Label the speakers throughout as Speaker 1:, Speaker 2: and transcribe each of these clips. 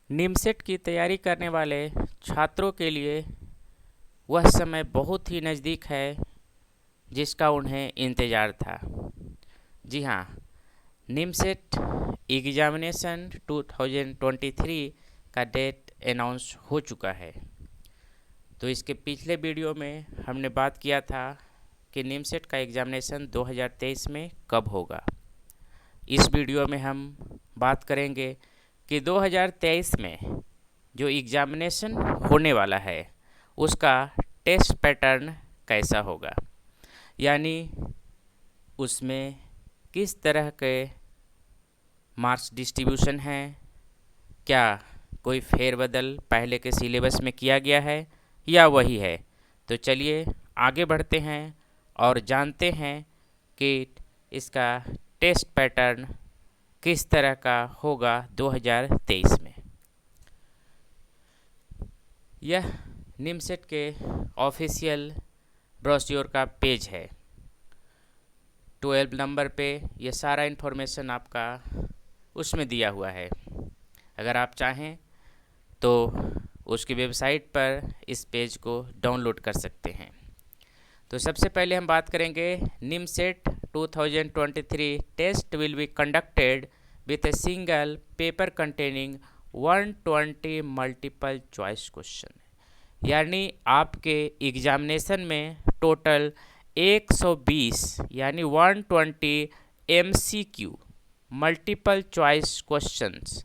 Speaker 1: निमसेट की तैयारी करने वाले छात्रों के लिए वह समय बहुत ही नज़दीक है जिसका उन्हें इंतज़ार था। जी हाँ, निमसेट एग्जामिनेशन 2023 का डेट अनाउंस हो चुका है। तो इसके पिछले वीडियो में हमने बात किया था कि निमसेट का एग्जामिनेशन 2023 में कब होगा। इस वीडियो में हम बात करेंगे कि 2023 में जो एग्जामिनेशन होने वाला है उसका टेस्ट पैटर्न कैसा होगा, यानी उसमें किस तरह के मार्क्स डिस्ट्रीब्यूशन है, क्या कोई फेरबदल पहले के सिलेबस में किया गया है या वही है। तो चलिए आगे बढ़ते हैं और जानते हैं कि इसका टेस्ट पैटर्न किस तरह का होगा 2023 में। यह निमसेट के ऑफिशियल ब्रोश्योर का पेज है। 12 नंबर पे ये सारा इन्फॉर्मेशन आपका उसमें दिया हुआ है। अगर आप चाहें तो उसकी वेबसाइट पर इस पेज को डाउनलोड कर सकते हैं। तो सबसे पहले हम बात करेंगे NIMCET 2023 test will be conducted with a single paper containing 120 multiple choice question, यानी आपके एग्जामिनेशन में टोटल 120 यानी 120 MCQ मल्टीपल चॉइस क्वेश्चंस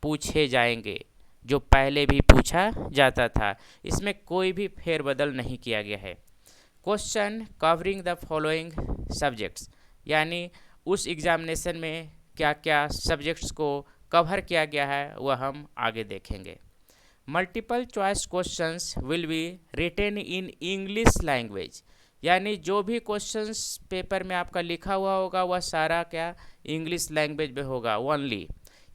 Speaker 1: पूछे जाएंगे, जो पहले भी पूछा जाता था। इसमें कोई भी फेरबदल नहीं किया गया है। Question covering the following subjects, यानी उस एग्जामिनेशन में क्या क्या सब्जेक्ट्स को कवर किया गया है वह हम आगे देखेंगे। Multiple choice questions will be written in English language, यानी जो भी क्वेश्चंस पेपर में आपका लिखा हुआ होगा वह सारा क्या इंग्लिश लैंग्वेज में होगा ओनली,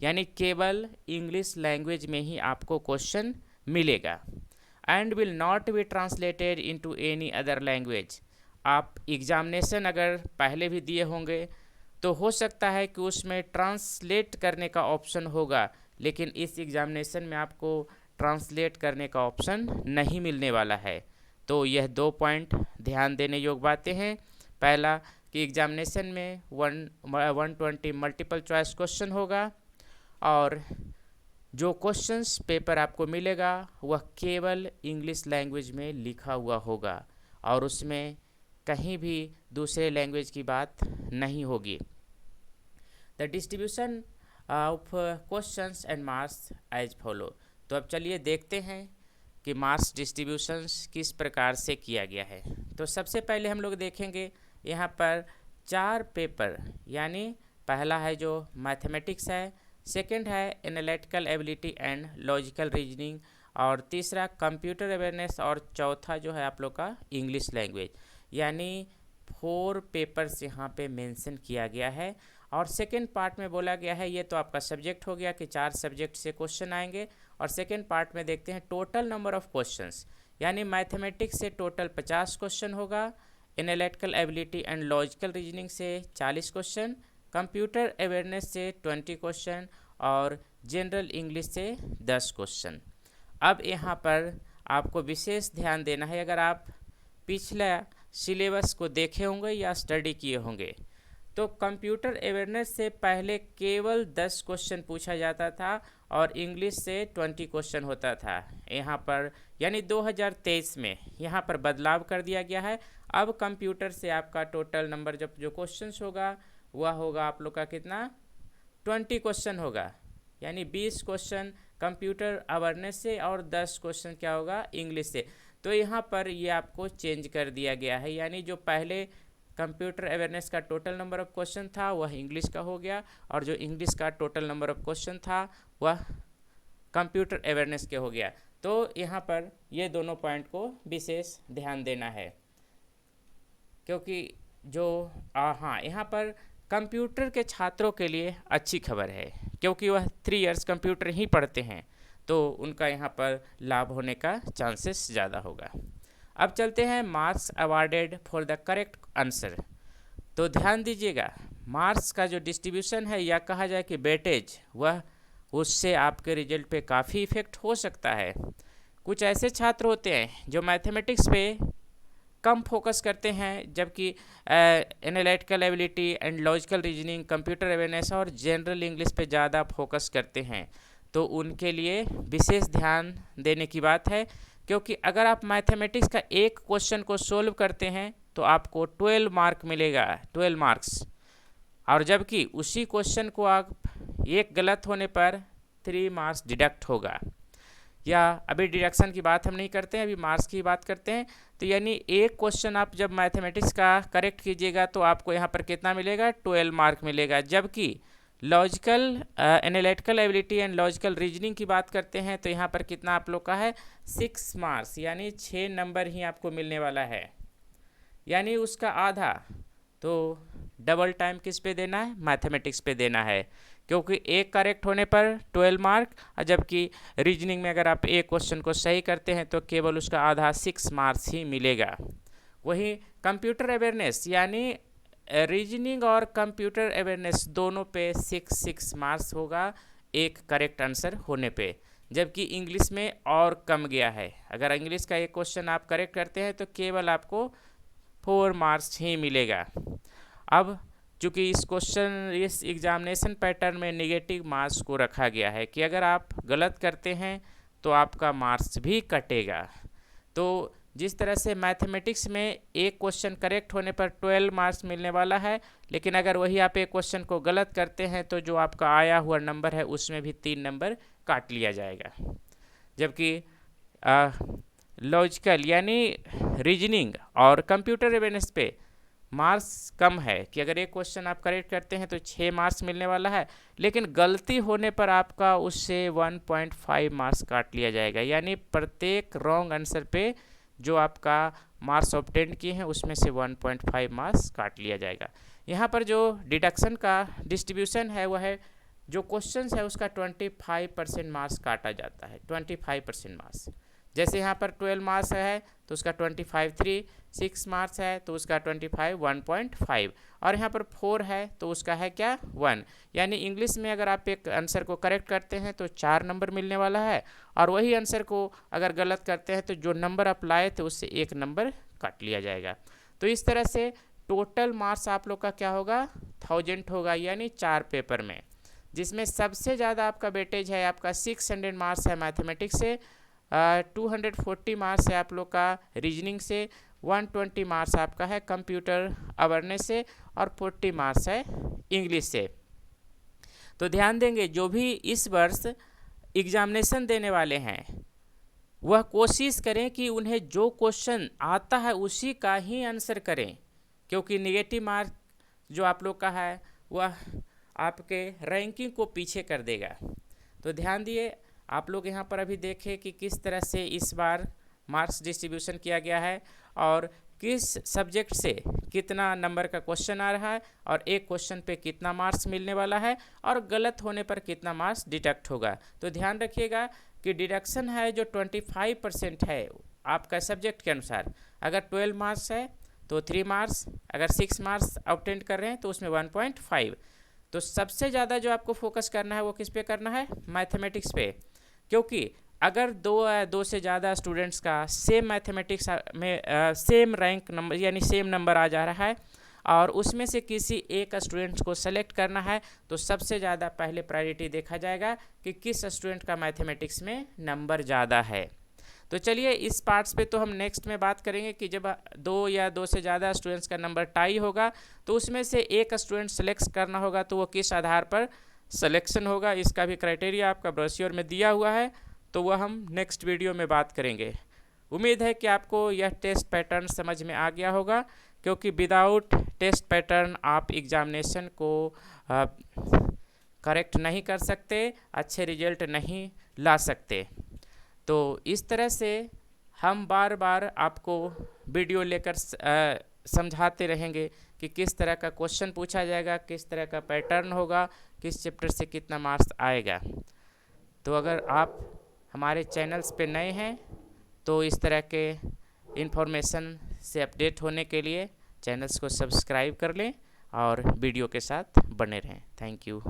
Speaker 1: यानी केवल इंग्लिश लैंग्वेज में ही आपको क्वेश्चन मिलेगा। And will not be translated into any other language. आप एग्जामिनेशन अगर पहले भी दिए होंगे तो हो सकता है कि उसमें ट्रांसलेट करने का ऑप्शन होगा, लेकिन इस एग्जामिनेशन में आपको ट्रांसलेट करने का ऑप्शन नहीं मिलने वाला है। तो यह 2 पॉइंट ध्यान देने योग्य बातें हैं। पहला कि एग्जामिनेशन में 120 मल्टीपल चॉइस क्वेश्चन होगा और जो क्वेश्चंस पेपर आपको मिलेगा वह केवल इंग्लिश लैंग्वेज में लिखा हुआ होगा और उसमें कहीं भी दूसरे लैंग्वेज की बात नहीं होगी। The distribution of questions and marks as follow. तो अब चलिए देखते हैं कि मार्क्स डिस्ट्रीब्यूशंस किस प्रकार से किया गया है। तो सबसे पहले हम लोग देखेंगे यहाँ पर 4 पेपर, यानी पहला है जो मैथमेटिक्स है, सेकंड है analytical ability and logical reasoning, और तीसरा कंप्यूटर अवेयरनेस, और चौथा जो है आप लोग का इंग्लिश लैंग्वेज, यानी 4 पेपर्स यहाँ पे मेंशन किया गया है। और सेकेंड पार्ट में बोला गया है, ये तो आपका सब्जेक्ट हो गया कि 4 सब्जेक्ट से क्वेश्चन आएंगे, और सेकेंड पार्ट में देखते हैं टोटल नंबर ऑफ क्वेश्चंस, यानी मैथमेटिक्स से टोटल 50 क्वेश्चन होगा, analytical ability and logical reasoning से 40 क्वेश्चन, कंप्यूटर अवेयरनेस से 20 क्वेश्चन और जनरल इंग्लिश से 10 क्वेश्चन। अब यहाँ पर आपको विशेष ध्यान देना है, अगर आप पिछला सिलेबस को देखे होंगे या स्टडी किए होंगे तो कंप्यूटर अवेयरनेस से पहले केवल 10 क्वेश्चन पूछा जाता था और इंग्लिश से 20 क्वेश्चन होता था। यहाँ पर यानी 2023 में यहाँ पर बदलाव कर दिया गया है। अब कंप्यूटर से आपका टोटल नंबर जब जो क्वेश्चंस होगा वह होगा आप लोग का कितना 20 क्वेश्चन होगा, यानी 20 क्वेश्चन कंप्यूटर अवेयरनेस से और 10 क्वेश्चन क्या होगा इंग्लिश से। तो यहाँ पर ये आपको चेंज कर दिया गया है, यानी जो पहले कंप्यूटर अवेयरनेस का टोटल नंबर ऑफ क्वेश्चन था वह इंग्लिश का हो गया, और जो इंग्लिश का टोटल नंबर ऑफ क्वेश्चन था वह कंप्यूटर अवेयरनेस के हो गया। तो यहाँ पर ये दोनों पॉइंट को विशेष ध्यान देना है, क्योंकि जो हाँ यहाँ पर कंप्यूटर के छात्रों के लिए अच्छी खबर है, क्योंकि वह 3 इयर्स कंप्यूटर ही पढ़ते हैं तो उनका यहाँ पर लाभ होने का चांसेस ज़्यादा होगा। अब चलते हैं marks awarded for the correct answer. तो ध्यान दीजिएगा, मार्क्स का जो डिस्ट्रीब्यूशन है या कहा जाए कि वेटेज, वह उससे आपके रिजल्ट पे काफ़ी इफ़ेक्ट हो सकता है। कुछ ऐसे छात्र होते हैं जो मैथमेटिक्स पे कम फोकस करते हैं, जबकि analytical ability and logical reasoning, computer awareness और जनरल इंग्लिश पे ज़्यादा फोकस करते हैं। तो उनके लिए विशेष ध्यान देने की बात है, क्योंकि अगर आप मैथमेटिक्स का एक क्वेश्चन को सोल्व करते हैं तो आपको 12 मार्क मिलेगा, 12 मार्क्स। और जबकि उसी क्वेश्चन को आप एक गलत होने पर 3 मार्क्स डिडक्ट होगा। या अभी डिडक्शन की बात हम नहीं करते हैं, अभी मार्क्स की बात करते हैं। तो यानी एक क्वेश्चन आप जब मैथमेटिक्स का करेक्ट कीजिएगा तो आपको यहाँ पर कितना मिलेगा, 12 मार्क मिलेगा। जबकि logical analytical ability and logical reasoning की बात करते हैं तो यहाँ पर कितना आप लोग का है, 6 मार्क्स, यानी 6 नंबर ही आपको मिलने वाला है, यानी उसका आधा। तो डबल टाइम किस पे देना है, मैथमेटिक्स पे देना है, क्योंकि एक करेक्ट होने पर 12 मार्क, और जबकि रीजनिंग में अगर आप एक क्वेश्चन को सही करते हैं तो केवल उसका आधा 6 मार्क्स ही मिलेगा। वहीं कंप्यूटर अवेयरनेस यानी रीजनिंग और कंप्यूटर अवेयरनेस दोनों पे 6 मार्क्स होगा एक करेक्ट आंसर होने पे, जबकि इंग्लिश में और कम गया है। अगर इंग्लिश का एक क्वेश्चन आप करेक्ट करते हैं तो केवल आपको 4 मार्क्स ही मिलेगा। अब चूँकि इस एग्जामिनेशन पैटर्न में नेगेटिव मार्क्स को रखा गया है कि अगर आप गलत करते हैं तो आपका मार्क्स भी कटेगा। तो जिस तरह से मैथमेटिक्स में एक क्वेश्चन करेक्ट होने पर 12 मार्क्स मिलने वाला है, लेकिन अगर वही आप एक क्वेश्चन को गलत करते हैं तो जो आपका आया हुआ नंबर है उसमें भी 3 नंबर काट लिया जाएगा। जबकि लॉजिकल यानी रीजनिंग और कंप्यूटर अवेयरनेस पे मार्क्स कम है कि अगर एक क्वेश्चन आप करेक्ट करते हैं तो 6 मार्क्स मिलने वाला है, लेकिन गलती होने पर आपका उससे 1.5 मार्क्स काट लिया जाएगा। यानी प्रत्येक रॉन्ग आंसर पे जो आपका मार्क्स ऑब्टेन किए हैं उसमें से 1.5 मार्क्स काट लिया जाएगा। यहाँ पर जो डिडक्शन का डिस्ट्रीब्यूशन है वह है, जो क्वेश्चन है उसका 25% मार्क्स काटा जाता है, 25% मार्क्स। जैसे यहाँ पर 12 मार्क्स है तो उसका 25 3, 6 मार्क्स है तो उसका 25 1.5, और यहाँ पर 4 है तो उसका है क्या, 1। यानी इंग्लिश में अगर आप एक आंसर को करेक्ट करते हैं तो 4 नंबर मिलने वाला है, और वही आंसर को अगर गलत करते हैं तो जो नंबर आप लाए थे उससे 1 नंबर काट लिया जाएगा। तो इस तरह से टोटल मार्क्स आप लोग का क्या होगा, 1000 होगा, यानी 4 पेपर में, जिसमें सबसे ज़्यादा आपका वेटेज है आपका 600 मार्क्स है मैथमेटिक्स से, 240 मार्क्स है आप लोग का रीजनिंग से, 120 मार्क्स आपका है कंप्यूटर अवेयरनेस से, और 40 मार्क्स है इंग्लिश से। तो ध्यान देंगे जो भी इस वर्ष एग्जामिनेशन देने वाले हैं वह कोशिश करें कि उन्हें जो क्वेश्चन आता है उसी का ही आंसर करें, क्योंकि नेगेटिव मार्क जो आप लोग का है वह आपके रैंकिंग को पीछे कर देगा। तो ध्यान दिए, आप लोग यहाँ पर अभी देखें कि किस तरह से इस बार मार्क्स डिस्ट्रीब्यूशन किया गया है और किस सब्जेक्ट से कितना नंबर का क्वेश्चन आ रहा है, और एक क्वेश्चन पे कितना मार्क्स मिलने वाला है, और गलत होने पर कितना मार्क्स डिडक्ट होगा। तो ध्यान रखिएगा कि डिडक्शन है जो 25% है आपका सब्जेक्ट के अनुसार। अगर 12 मार्क्स है तो 3 मार्क्स, अगर 6 मार्क्स ऑब्टेन कर रहे हैं तो उसमें 1.5। तो सबसे ज़्यादा जो आपको फोकस करना है वो किस पे करना है, मैथमेटिक्स पे, क्योंकि अगर दो से ज़्यादा स्टूडेंट्स का सेम मैथमेटिक्स में सेम रैंक नंबर यानी सेम नंबर आ जा रहा है और उसमें से किसी एक स्टूडेंट्स को सेलेक्ट करना है, तो सबसे ज़्यादा पहले प्रायोरिटी देखा जाएगा कि किस स्टूडेंट का मैथमेटिक्स में नंबर ज़्यादा है। तो चलिए इस पार्ट्स पे तो हम नेक्स्ट में बात करेंगे कि जब दो से ज़्यादा स्टूडेंट्स का नंबर टाई होगा तो उसमें से एक स्टूडेंट सेलेक्ट करना होगा, तो वो किस आधार पर सिलेक्शन होगा, इसका भी क्राइटेरिया आपका ब्रोशर में दिया हुआ है, तो वह हम नेक्स्ट वीडियो में बात करेंगे। उम्मीद है कि आपको यह टेस्ट पैटर्न समझ में आ गया होगा, क्योंकि विदाउट टेस्ट पैटर्न आप एग्जामिनेशन को करेक्ट नहीं कर सकते, अच्छे रिजल्ट नहीं ला सकते। तो इस तरह से हम बार बार आपको वीडियो लेकर समझाते रहेंगे कि किस तरह का क्वेश्चन पूछा जाएगा, किस तरह का पैटर्न होगा, किस चैप्टर से कितना मार्क्स आएगा। तो अगर आप हमारे चैनल्स पे नए हैं तो इस तरह के इन्फॉर्मेशन से अपडेट होने के लिए चैनल्स को सब्सक्राइब कर लें और वीडियो के साथ बने रहें। Thank you.